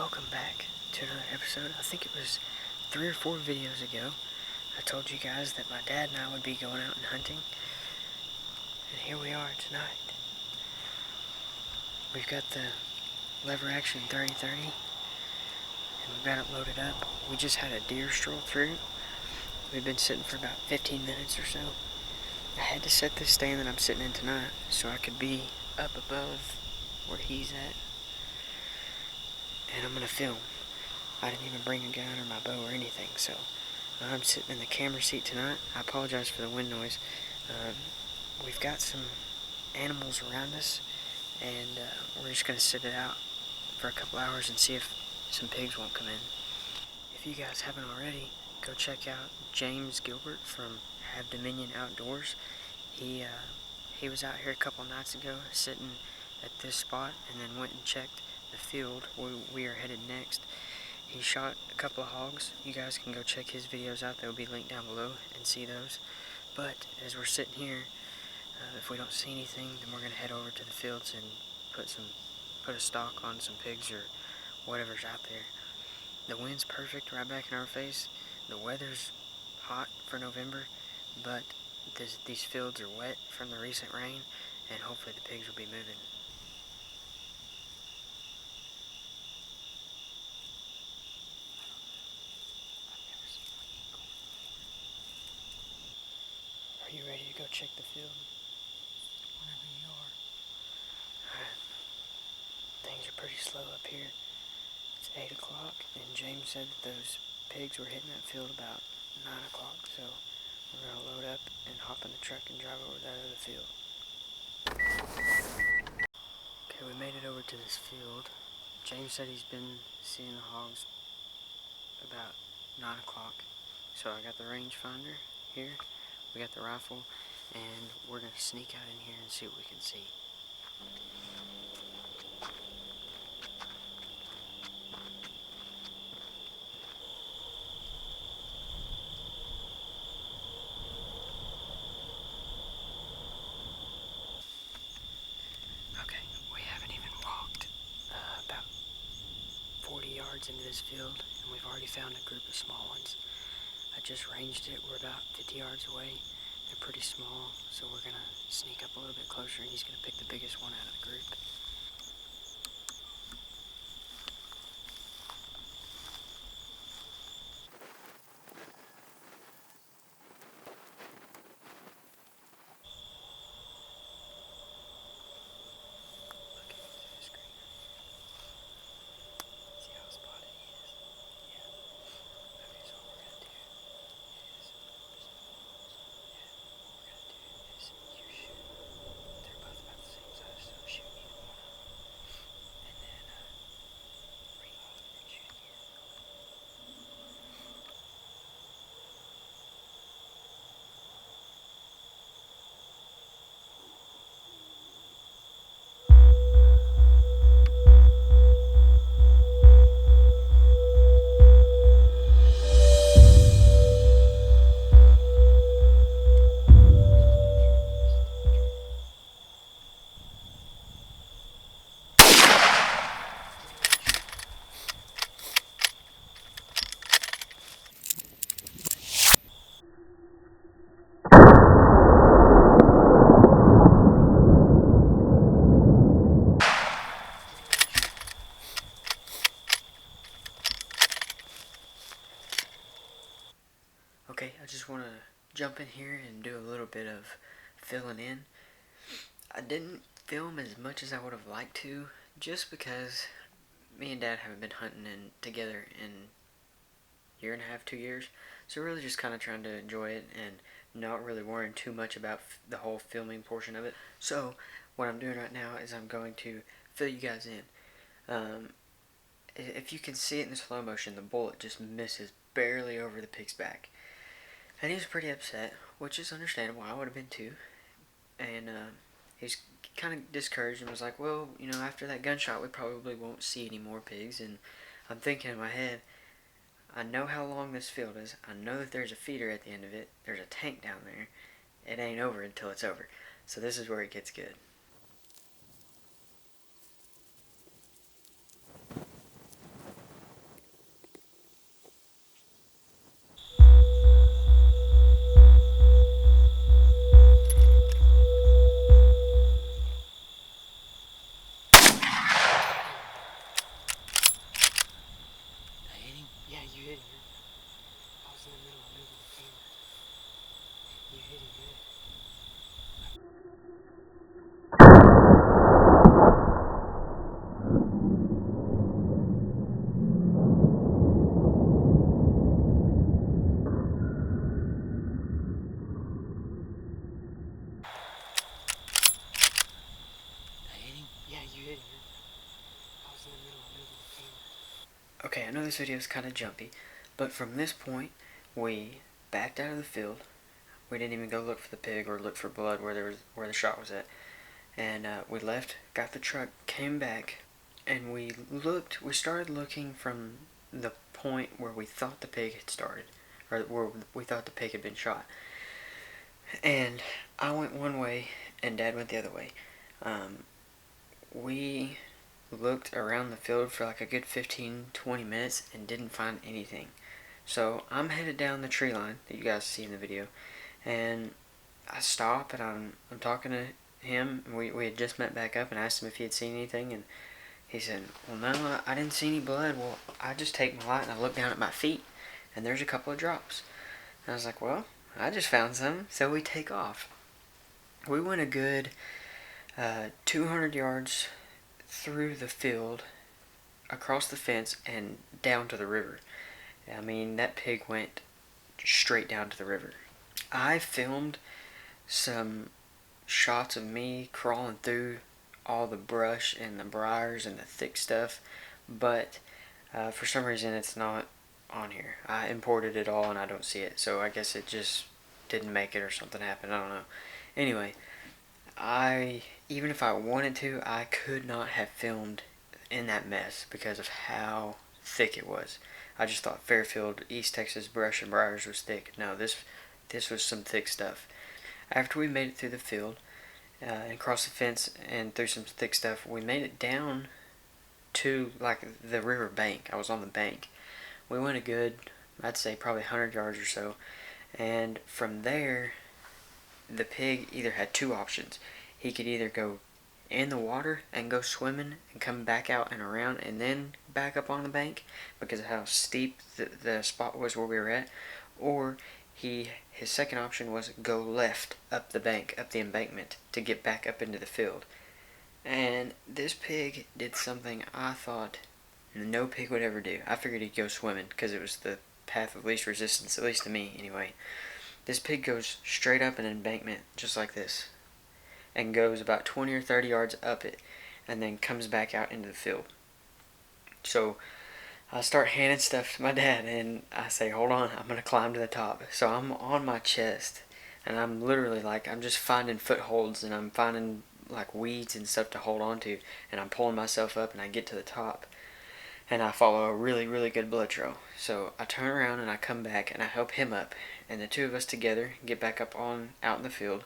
welcome back to another episode. I think it was 3 or 4 videos ago I told you guys that my dad and I would be going out and hunting, and here we are tonight. We've got the lever action 3030 and we've got it loaded up. We just had a deer stroll through. We've been sitting for about 15 minutes or so. I had to set this stand that I'm sitting in tonight so I could be up above where he's at, and I'm gonna film. I didn't even bring a gun or my bow or anything, so I'm sitting in the camera seat tonight. I apologize for the wind noise. We've got some animals around us, and we're just going to sit it out for a couple hours and see if some pigs won't come in. If you guys haven't already, go check out James Gilbert from Have Dominion Outdoors. He was out here a couple nights ago sitting at this spot and then went and checked the field where we are headed next. He shot a couple of hogs. You guys can go check his videos out. They'll be linked down below and see those. But as we're sitting here, if we don't see anything, then we're going to head over to the fields and put a stock on some pigs or whatever's out there. The wind's perfect right back in our face. The weather's hot for November, but these fields are wet from the recent rain, and hopefully the pigs will be moving. Are you ready to go check the field? Whenever you are. Alright. Things are pretty slow up here. It's 8 o'clock, and James said that those pigs were hitting that field about 9 o'clock, so we're going to load up and hop in the truck and drive over to that other field. Okay, we made it over to this field. James said he's been seeing the hogs about 9 o'clock, so I got the rangefinder here. We got the rifle, and we're going to sneak out in here and see what we can see. Okay, we haven't even walked about 40 yards into this field, and we've already found a group of small ones. I just ranged it. We're about 50 yards away. They're pretty small, so we're going to sneak up a little bit closer, and he's going to pick the biggest one out of the group. Okay, I just want to jump in here and do a little bit of filling in. I didn't film as much as I would have liked to, just because me and Dad haven't been hunting together in a year and a half, 2 years. So really just kind of trying to enjoy it and not really worrying too much about the whole filming portion of it. So what I'm doing right now is I'm going to fill you guys in. If you can see it in slow motion, the bullet just misses barely over the pig's back. And he was pretty upset, which is understandable. I would have been too. And he's kind of discouraged and was like, well, you know, after that gunshot, we probably won't see any more pigs. And I'm thinking in my head, I know how long this field is. I know that there's a feeder at the end of it. There's a tank down there. It ain't over until it's over. So this is where it gets good. Okay, I know this video is kind of jumpy, but from this point, we backed out of the field. We didn't even go look for the pig or look for blood where the shot was at. And we left, got the truck, came back, and we started looking from the point where we thought the pig had started, or where we thought the pig had been shot. And I went one way, and Dad went the other way. We looked around the field for like a good 15-20 minutes and didn't find anything. So I'm headed down the tree line that you guys see in the video, and I stop and I'm talking to him. We had just met back up, and I asked him if he had seen anything, and he said, well, no, I didn't see any blood. Well, I just take my light and I look down at my feet, and there's a couple of drops. And I was like, well, I just found some, so we take off. We went a good 200 yards through the field, across the fence, and down to the river. I mean, that pig went straight down to the river. I filmed some shots of me crawling through all the brush and the briars and the thick stuff, but for some reason it's not on here. I imported it all and I don't see it, so I guess it just didn't make it or something happened. I don't know. Anyway, even if I wanted to, I could not have filmed in that mess because of how thick it was. I just thought Fairfield, East Texas brush and briars was thick. No, this was some thick stuff. After we made it through the field and crossed the fence and through some thick stuff, we made it down to like the river bank. I was on the bank. We went a good, I'd say probably 100 yards or so, and from there the pig either had two options. He could either go in the water and go swimming and come back out and around and then back up on the bank because of how steep the spot was where we were at, or his second option was go left up the bank, up the embankment, to get back up into the field. And this pig did something I thought no pig would ever do. I figured he'd go swimming because it was the path of least resistance, at least to me anyway. This pig goes straight up an embankment just like this and goes about 20 or 30 yards up it and then comes back out into the field. So I start handing stuff to my dad and I say, hold on, I'm going to climb to the top. So I'm on my chest and I'm literally like, I'm just finding footholds and I'm finding like weeds and stuff to hold on to, and I'm pulling myself up and I get to the top and I follow a really, really good blood trail. So I turn around and I come back and I help him up, and the two of us together get back up out in the field,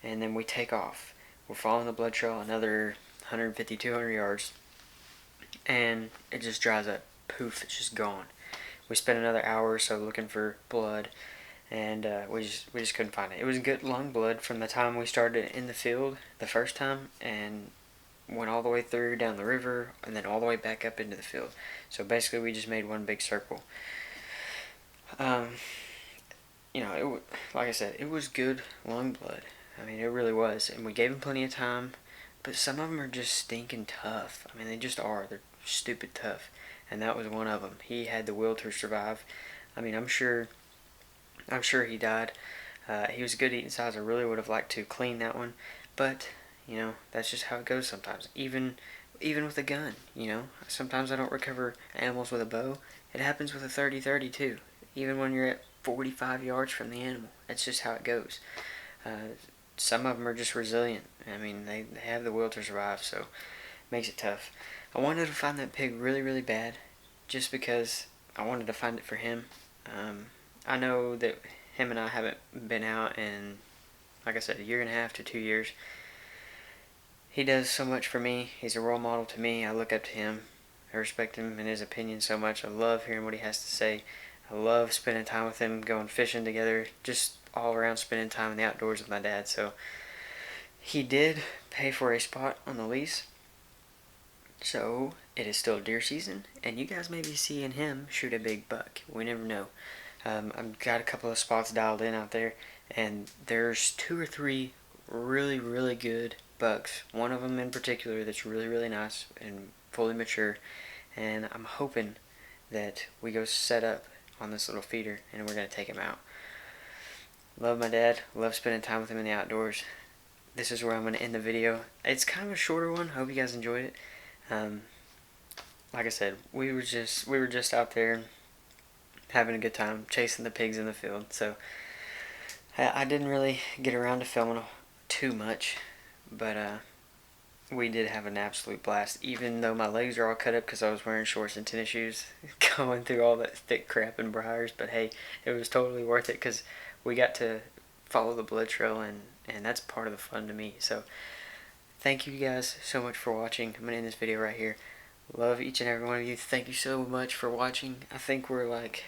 and then we take off. We're following the blood trail another 150, 200 yards, and it just dries up. Poof, it's just gone. We spent another hour or so looking for blood, and we just couldn't find it. It was good lung blood from the time we started in the field the first time and went all the way through down the river and then all the way back up into the field. So basically we just made one big circle. Like I said, it was good lung blood. I mean, it really was, and we gave him plenty of time, but some of them are just stinking tough. I mean, they just are. They're stupid tough, and that was one of them. He had the will to survive. I mean, I'm sure he died. He was a good eating size. I really would have liked to clean that one, but that's just how it goes sometimes. Even with a gun, sometimes I don't recover animals with a bow. It happens with a 30-30 too. Even when you're at 45 yards from the animal, that's just how it goes. Some of them are just resilient. I mean, they have the will to survive, so it makes it tough. I wanted to find that pig really, really bad, just because I wanted to find it for him. I know that him and I haven't been out in, like I said, a year and a half to 2 years. He does so much for me. He's a role model to me. I look up to him. I respect him and his opinion so much. I love hearing what he has to say. I love spending time with him, going fishing together, just all around spending time in the outdoors with my dad. So he did pay for a spot on the lease. So it is still deer season, and you guys may be seeing him shoot a big buck. We never know. I've got a couple of spots dialed in out there, and there's 2 or 3 really, really good bucks. One of them in particular that's really, really nice and fully mature, and I'm hoping that we go set up on this little feeder and we're going to take him out. Love my dad. Love spending time with him in the outdoors. This is where I'm going to end the video. It's kind of a shorter one. Hope you guys enjoyed it. like I said, we were just out there having a good time chasing the pigs in the field. So I didn't really get around to filming too much, but we did have an absolute blast. Even though my legs are all cut up because I was wearing shorts and tennis shoes, going through all that thick crap and briars. But hey, it was totally worth it because we got to follow the blood trail, and that's part of the fun to me. So thank you guys so much for watching. I'm gonna end this video right here. Love each and every one of you. Thank you so much for watching. I think we're like,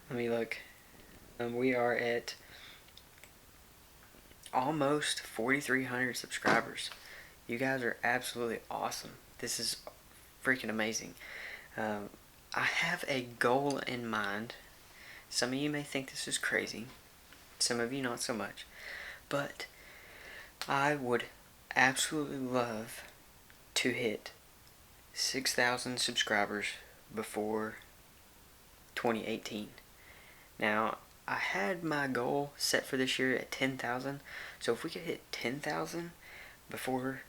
let me look. We are at almost 4,300 subscribers. You guys are absolutely awesome. This is freaking amazing. I have a goal in mind. Some of you may think this is crazy. Some of you not so much. But I would absolutely love to hit 6,000 subscribers before 2018. Now, I had my goal set for this year at 10,000. So if we could hit 10,000 before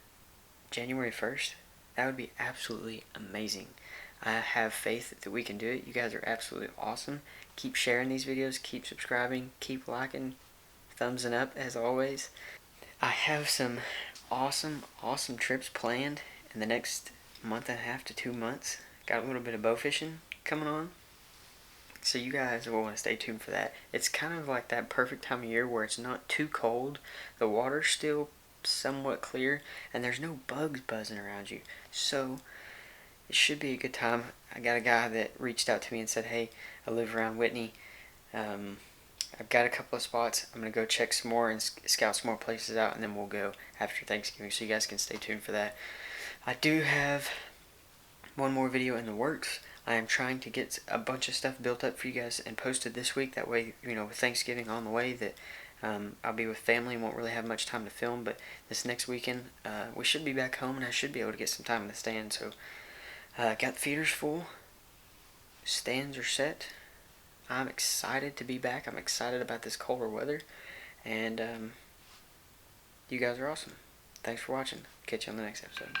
January 1st, that would be absolutely amazing. I have faith that we can do it. You guys are absolutely awesome. Keep sharing these videos, keep subscribing, keep liking, thumbsing up as always. I have some awesome trips planned in the next month and a half to 2 months. Got a little bit of bow fishing coming on, so you guys will want to stay tuned for that. It's kind of like that perfect time of year where it's not too cold, the water's still somewhat clear, and there's no bugs buzzing around you. So it should be a good time. I got a guy that reached out to me and said, hey, I live around Whitney. I've got a couple of spots. I'm going to go check some more and scout some more places out, and then we'll go after Thanksgiving, so you guys can stay tuned for that. I do have one more video in the works. I am trying to get a bunch of stuff built up for you guys and posted this week. That way, you know, with Thanksgiving on the way, that I'll be with family and won't really have much time to film. But this next weekend, we should be back home, and I should be able to get some time in the stand. So, got the feeders full. Stands are set. I'm excited to be back. I'm excited about this colder weather. And you guys are awesome. Thanks for watching. Catch you on the next episode.